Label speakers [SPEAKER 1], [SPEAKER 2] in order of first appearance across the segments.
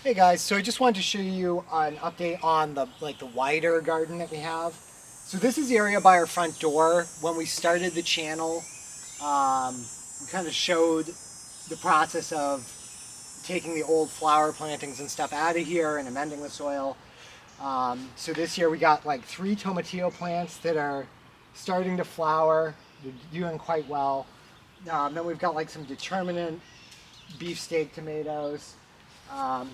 [SPEAKER 1] Hey guys, so I just wanted to show you an update on the wider garden that we have. So this is the area by our front door. When we started the channel, we kind of showed the process of taking the old flower plantings and stuff out of here and amending the soil. So this year we got like 3 tomatillo plants that are starting to flower. They're doing quite well. Then we've got like some determinate beefsteak tomatoes.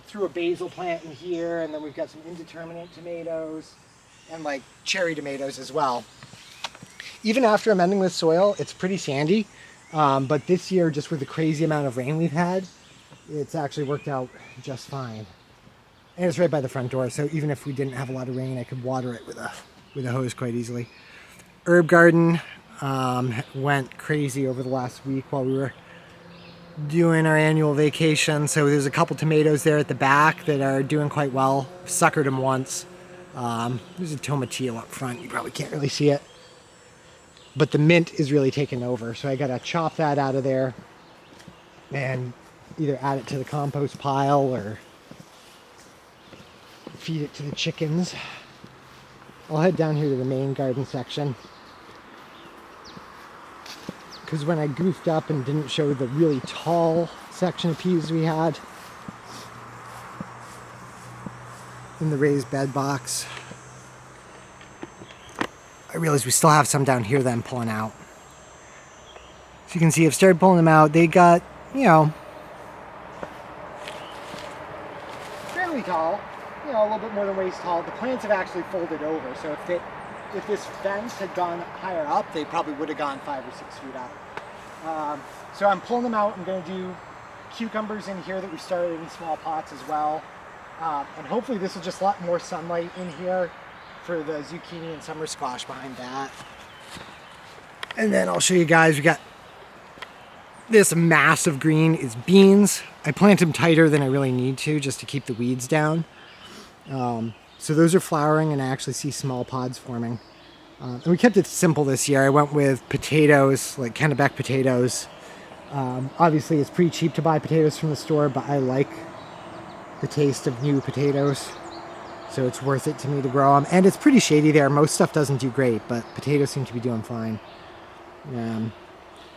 [SPEAKER 1] Threw a basil plant in here, and then we've got some indeterminate tomatoes and like cherry tomatoes as well. Even after amending the soil, it's pretty sandy, but this year, just with the crazy amount of rain we've had, it's actually worked out just fine. And it's right by the front door, so even if we didn't have a lot of rain, I could water it with a hose quite easily. Herb garden went crazy over the last week while we were doing our annual vacation. So there's a couple tomatoes there at the back that are doing quite well. Suckered them once. There's a tomatillo up front. You probably can't really see it. But the mint is really taking over. So I gotta chop that out of there and either add it to the compost pile or feed it to the chickens. I'll head down here to the main garden section, because when I goofed up and didn't show the really tall section of peas we had in the raised bed box, I realized we still have some down here that I'm pulling out. So you can see I've started pulling them out. They got, fairly tall, a little bit more than waist tall. The plants have actually folded over, so if this fence had gone higher up, they probably would have gone 5 or 6 feet up. So I'm pulling them out. I'm going to do cucumbers in here that we started in small pots as well. And hopefully this will just let more sunlight in here for the zucchini and summer squash behind that. And then I'll show you guys, we got this massive green is beans. I plant them tighter than I really need to, just to keep the weeds down. So those are flowering, and I actually see small pods forming. And we kept it simple this year. I went with potatoes, like Kennebec potatoes. Obviously it's pretty cheap to buy potatoes from the store, but I like the taste of new potatoes, so it's worth it to me to grow them. And it's pretty shady there. Most stuff doesn't do great, but potatoes seem to be doing fine. And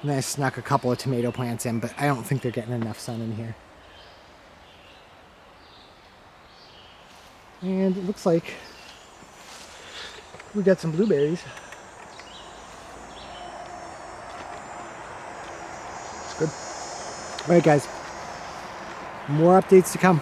[SPEAKER 1] then I snuck a couple of tomato plants in, but I don't think they're getting enough sun in here. And it looks like we got some blueberries. It's good. All right, guys. More updates to come.